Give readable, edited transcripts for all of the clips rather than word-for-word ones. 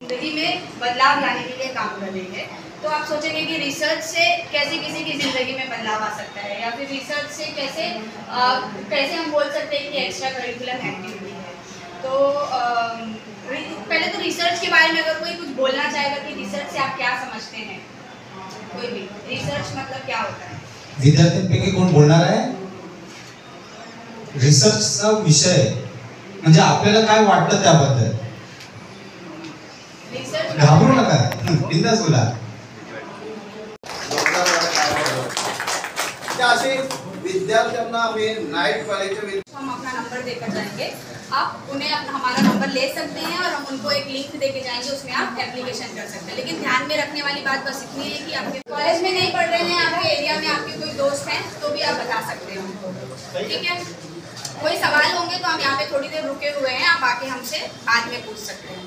जिंदगी में बदलाव लाने के लिए काम कर रही है। तो आप सोचेंगे कि रिसर्च से कैसे किसी की ज़िंदगी में बदलाव आ सकता है, या फिर रिसर्च से कैसे कैसे हम बोल सकते हैं कि एक्स्ट्रा करिकुलर एक्टिविटी है। तो पहले तो रिसर्च के बारे में अगर कोई कुछ बोलना चाहेगा कि रिसर्च से आप क्या समझते हैं, कोई भी रिसर्च मतलब क्या होता है? विद्यार्थ्यांपैकी कोण बोलणार आहे? रिसर्चचा विषय म्हणजे आपल्याला काय वाटतं त्याबद्दल? घाबरू नका, बिंदास बोला. असे विद्यार्थ्यांना आम्ही नाइट कॉलेज हम अपना नंबर देकर जाएंगे, आप उन्हें हमारा नंबर ले सकते हैं और हम उनको एक लिंक देके जाएंगे, उसमें आप एप्लीकेशन कर सकते हैं। लेकिन ध्यान में रखने वाली बात बस इतनी है कि आपके कॉलेज में नहीं पढ़ रहे हैं, आपके एरिया में आपके कोई दोस्त हैं तो भी आप बता सकते हैं उनको, ठीक है? कोई सवाल होंगे तो हम यहाँ पे थोड़ी देर रुके हुए हैं, आप आके हमसे बाद में पूछ सकते हैं,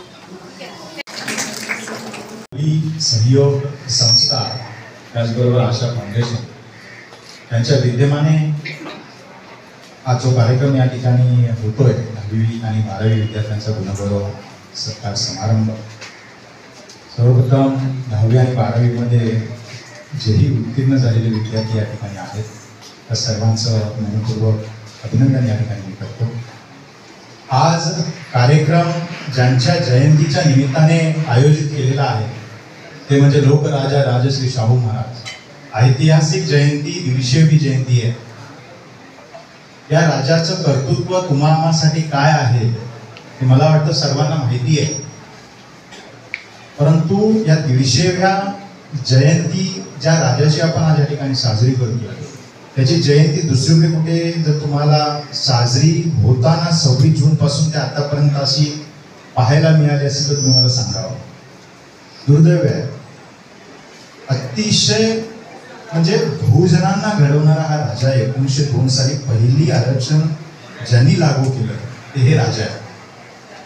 ठीक है? सहयोग संस्था त्याचबरोबर आशा फाउंडेशन यांच्या विद्यमाने हा जो कार्यक्रम या ठिकाणी होतोय, 10वी आणि 12वी विद्यार्थ्यांचा गुणगौरव सत्कार समारंभ. सर्वप्रथम 10वी आणि 12वी मध्ये जेही उत्तीर्ण झालेले विद्यार्थी या ठिकाणी आहेत त्या सर्वांचं मनपूर्वक अभिनंदन या ठिकाणी मी करतो. आज कार्यक्रम ज्यांच्या जयंतीच्या निमित्ताने आयोजित केलेला आहे ते म्हणजे लोकराजा राजश्री शाहू महाराज. ऐतिहासिक जयंती, 150वी जयंती आहे. या राजाचं कर्तृत्व तुम्हासाठी काय आहे हे मला वाटतं सर्वांना माहिती आहे. परंतु या 150व्या जयंती ज्या राजाची आपण आज या ठिकाणी साजरी करतो त्याची जयंती दुसरीकडे कुठे जर तुम्हाला साजरी होताना 26 जून पासून ते आतापर्यंत अशी पाहायला मिळाली असेल तर तुम्ही मला सांगावं. दुर्दैव आहे. अतिशय म्हणजे बहुजनांना घडवणारा हा राजा 1902 साली पहिली आरक्षण ज्यांनी लागू केलं ते हे राजा आहे.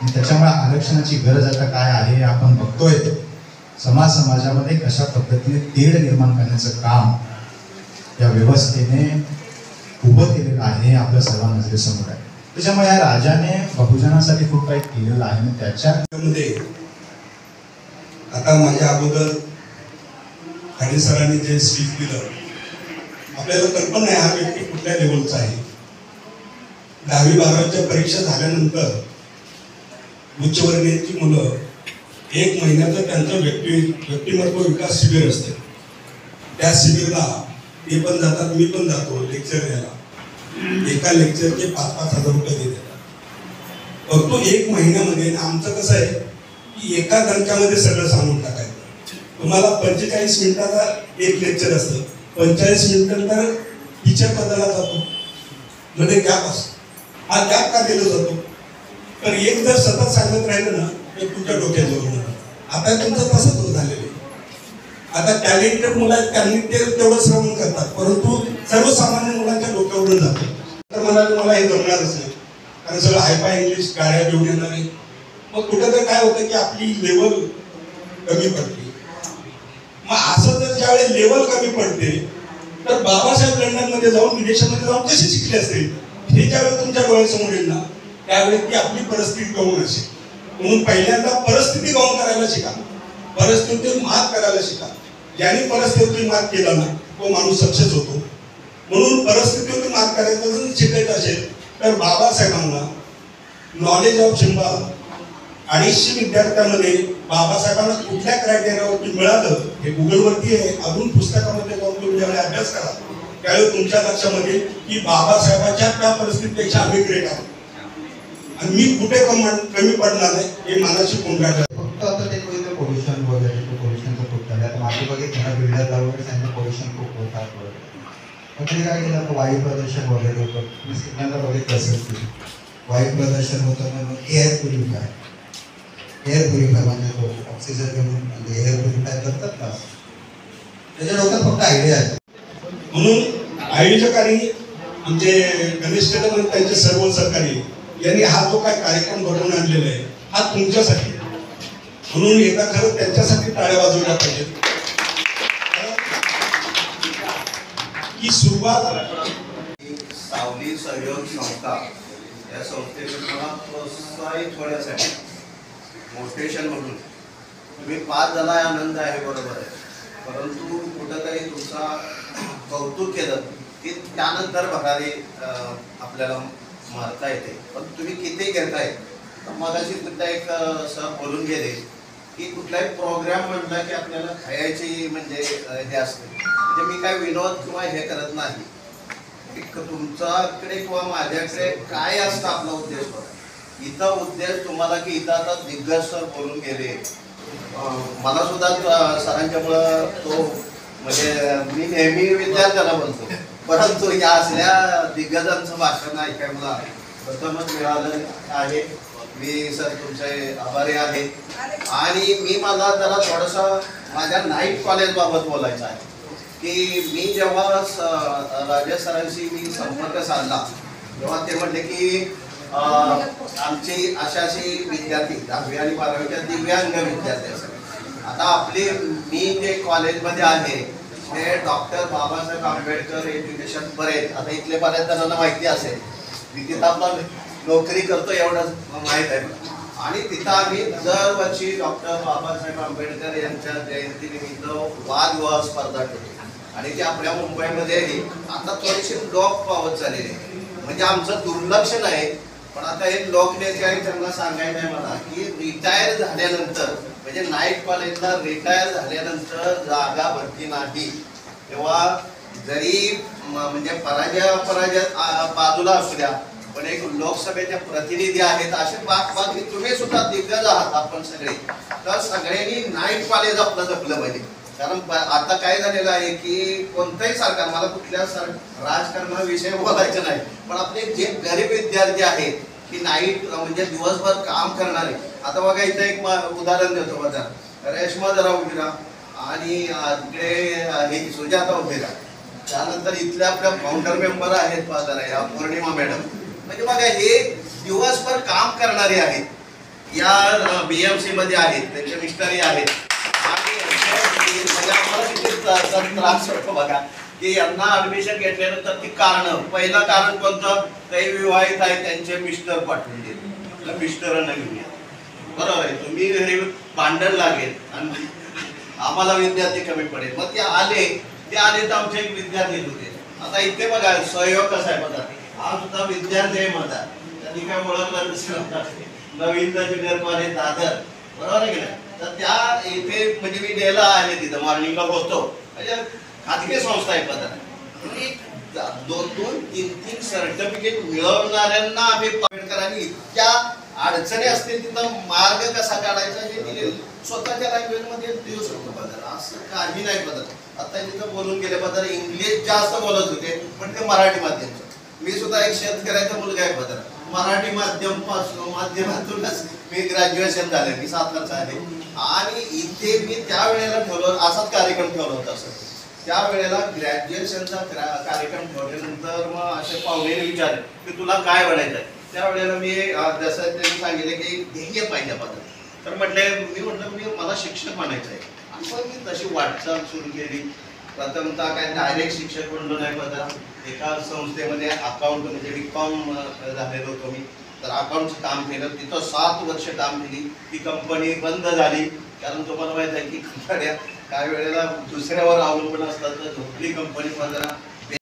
आणि त्याच्यामुळे आरक्षणाची गरज आता काय आहे आपण बघतोय. समाजामध्ये कशा पद्धतीने तेढ निर्माण करण्याचं काम या व्यवस्थेने उभं केलेलं आहे आपल्या सर्व नजरेसमोर आहे. त्याच्यामुळे या राजाने बहुजनासाठी खूप काही केलेलं आहे आणि त्याच्यामध्ये आता माझ्या अगोदर खाडे सरांनी जे स्पीच दिलं आपल्याला कल्पना आहे हा व्यक्ती कुठल्या लेवलचा आहे. 10वी 12वीच्या परीक्षा झाल्यानंतर उच्चवर्गीयांची मुलं 1 महिन्याचं त्यांचं व्यक्तिमत्व विकास शिबिर असते. त्या शिबिरला ते पण जातात, मी पण जातो लेक्चर द्यायला. एका लेक्चरचे 5-5 हजार रुपये देतात. फक्त 1 महिन्यामध्ये आमचं कसं आहे की एका दणक्यामध्ये सगळं सांगून टाकायचं. तुम्हाला 45 मिनिटाचा एक लेक्चर असतं, 45 मिनिटानंतर टीचर पदाला जातो, मध्ये गॅप असतो. हा गॅप का दिला जातो? तर एक जर सतत सांगत राहिलं ना तर तुमच्या डोक्यात जोर. आता तुमचं तसंच होत झालेलं आहे. आता टॅलेंटेड मुलं आहेत त्यांनी ते तेवढं श्रवण करतात, परंतु सर्वसामान्य मुलांच्या डोक्यावरून जातो. तर मला हे जमणारच नाही, कारण सगळं हायफाय इंग्लिश गाड्या घेऊन येणार आहे. मग कुठं तर काय होतं की आपली लेवल कमी पडते. मग असं जर ज्यावेळेस लेवल कमी पडते तर बाबासाहेब लंडनमध्ये जाऊन विदेशामध्ये जाऊन कसे शिकले असतील हे ज्यावेळेस तुमच्या डोळ्यासमोर येईल ना त्यावेळेस ती आपली परिस्थिती गौण असेल. म्हणून पहिल्यांदा परिस्थिती गौण करायला शिका, परिस्थितीतून मात करायला शिका. ज्याने परिस्थितीतून मात केला ना तो माणूस सक्सेस होतो. म्हणून परिस्थितीतून मात करायचं जर शिकायचं असेल तर बाबासाहेबांना नॉलेज ऑफ सिम्बॉल 250 विद्यार्थ्यांमध्ये बाबासाहेबांना कुठल्या क्रायटेरियावरती मिळालं हे गुगलवरती आहे. अजून पुस्तकामध्ये जाऊन तुम्ही ज्यावेळी अभ्यास करा त्यावेळी तुमच्या लक्षामध्ये की बाबासाहेबांच्या त्या परिस्थितीपेक्षा आम्ही ग्रेट आहोत आणि मी कुठे कमी पडणार नाही हे मनाशी कोंडाळलं. फक्त आता ते पोल्युशन वगैरे पोल्युशनचं खूप झालं. आता मागे बघितलं बिल्डरला वगैरे त्यांचं पोल्युशन खूप होतात वगैरे. पण ते काय केलं आता वायू प्रदूषण वगैरे होतं. तुम्ही सिग्नलला बघितलं असेल की वायू प्रदूषण होतं म्हणून एअर प्युरिफायर म्हणजे ऑक्सिजन घेऊन म्हणजे एअर प्युरिफायर करतात ना त्याच्या डोक्यात फक्त आयडिया आहे. म्हणून आयोजकांनी आमचे गणेश कदम त्यांचे सर्व सहकारी यांनी हा जो काय कार्यक्रम घडवून आणलेला आहे हा तुमच्यासाठी, म्हणून एकदा खरं त्यांच्यासाठी टाळ्या वाजवल्या पाहिजेत. ही सुरुवात सावली सहयोग संस्था या संस्थेकडे मला प्रोत्साहित होण्यासाठी मोटिवेशन म्हणून तुम्ही पास झाला आहे, आनंद आहे, बरोबर आहे. परंतु कुठंतरी तुमचा कौतुक केलं की त्यानंतर भरारी आपल्याला मारता येते. पण तुम्ही किती घेताय. मगाशी तुमचा एक सर बोलून गेले की कुठलाही प्रोग्राम म्हणला की आपल्याला खायची म्हणजे हे असते. म्हणजे मी काय विनोद किंवा हे करत नाही. तुमच्याकडे किंवा माझ्याकडे काय असतं आपला उद्देश बघा. इथं उद्देश तुम्हाला की इथं आता दिग्गज सर बोलून गेले. मला सुद्धा सरांच्यामुळं तो म्हणजे मी नेहमी विद्यार्थ्याला बोलतो, परंतु या असल्या दिग्गजांचं भाषण ऐकायला मला प्रथमच मिळालं आहे. मी सर तुमचे आभारी आहे. आणि मी मला जरा थोडंसं माझ्या नाईट कॉलेजबाबत बोलायचं आहे की मी जेव्हा राजेश सरांशी मी संपर्क साधला तेव्हा ते म्हटले की आमची अशी विद्यार्थी 10वी आणि 12वीच्या दिव्यांग विद्यार्थी असतात. आता आपली मी जे कॉलेजमध्ये आहे ते डॉक्टर बाबासाहेब आंबेडकर एज्युकेशन बरेच आता इथले बऱ्याच जणांना माहिती असेल. मी तिथं आपला नोकरी करतो एवढंच माहीत आहे. आणि तिथं आम्ही दरवर्षी डॉक्टर बाबासाहेब आंबेडकर यांच्या जयंतीनिमित्त वादविवाद स्पर्धा ठेवतो. आणि ते आपल्या मुंबईमध्येही आता थोडीशी लोक पावत झालेली आहे. म्हणजे आमचं दुर्लक्ष नाही, पण आता हे लोकनेते आणि त्यांना सांगायचं आहे मला की रिटायर झाल्यानंतर म्हणजे नाईट कॉलेजला रिटायर झाल्यानंतर जागा भरती नाही. तेव्हा जरी म्हणजे पराजय बाजूला असू द्या, पण एक लोकसभेचे प्रतिनिधी आहेत असे बाकी तुम्ही सुद्धा दिग्गज आहात आपण सगळे. तर सगळ्यांनी नाईट कॉलेज आपलं जपलं पाहिजे. कारण आता काय झालेलं आहे की कोणतंही सरकार मला कुठल्या राजकारणाविषयी बोलायचं नाही, पण आपले जे गरीब विद्यार्थी आहेत की नाईट म्हणजे दिवसभर काम करणारे. आता बघा इथं एक उदाहरण देतो बघा. रेश्मा जरा उभी राहा आणि तिकडे सुजाता उभी राहा. त्यानंतर इथल्या आपल्या फाउंडर मेंबर आहेत जरा या पौर्णिमा मॅडम. म्हणजे बघा हे दिवसभर काम करणारे आहेत. या BMC मध्ये आहेत, त्यांचे मिस्टरही आहेत. आणि म्हणजे आम्हाला किती त्रास होतो बघा की यांना ऍडमिशन घेतल्यानंतर ती कारण पहिलं कारण कोणतं, काही विवाहित आहे त्यांचे मिस्टर पाठवून देत, मिस्टरांना घेऊन या. बरोबर आहे. तुम्ही घरी भांडण लागेल आणि आम्हाला विद्यार्थी कमी पडेल. मग ते आले तर आमचे एक विद्यार्थी होते. आता इथे बघा सहयोग कसा आहे बघा. हा सुद्धा विद्यार्थी आहे माझा. त्यांनी काय ओळखलं नवीन ज्युनियर कॉलेज दादर, बरोबर आहे की नाही. तर त्या इथे म्हणजे मी डेला आहे तिथं मॉर्निंगला बसतो. म्हणजे खाजगी संस्था आहे पदार्थ. 2-3 सर्टिफिकेट मिळवणाऱ्यांना आम्ही आंबेडकरांनी इतक्या अडचणी असतील तिथं मार्ग कसा काढायचा हे दिले स्वतःच्या लँग्वेजमध्ये देऊ शकतो बदल. असं काही नाही बदल. आता तिथं बोलून गेले बदल इंग्लिश जास्त बोलत होते, पण ते मराठी माध्यमचं. मी सुद्धा एक शेतकऱ्याचा मुलगा आहे बदल. मराठी माध्यमातूनच मी ग्रॅज्युएशन झाले. मी सातारचा आहे. आणि इथे मी त्यावेळेला ठेवलं असाच कार्यक्रम ठेवला होता सर. त्यावेळेला ग्रॅज्युएशनचा कार्यक्रम ठेवल्यानंतर मग असे पाहुणे विचारले की तुला काय बनायचं आहे. त्यावेळेला मी जसं त्यांनी सांगितले की ध्येय पाहिजे बदल. तर म्हटलं मला शिक्षक बनायचं आहे. आणि मग मी तशी वाटचाल सुरू केली. प्रथमतः काय डायरेक्ट शिक्षक बनलो नाही बदल. एका संस्थेमध्ये अकाउंट म्हणजे BCom झालेलो होतो मी. तर अकाउंटचं काम केलं. तिथं 7 वर्ष काम केली. ती कंपनी बंद झाली. कारण तुम्हाला माहित आहे की कंपन्या काही वेळेला दुसऱ्यावर अवलंबून असतात. तर झोपली कंपनी 15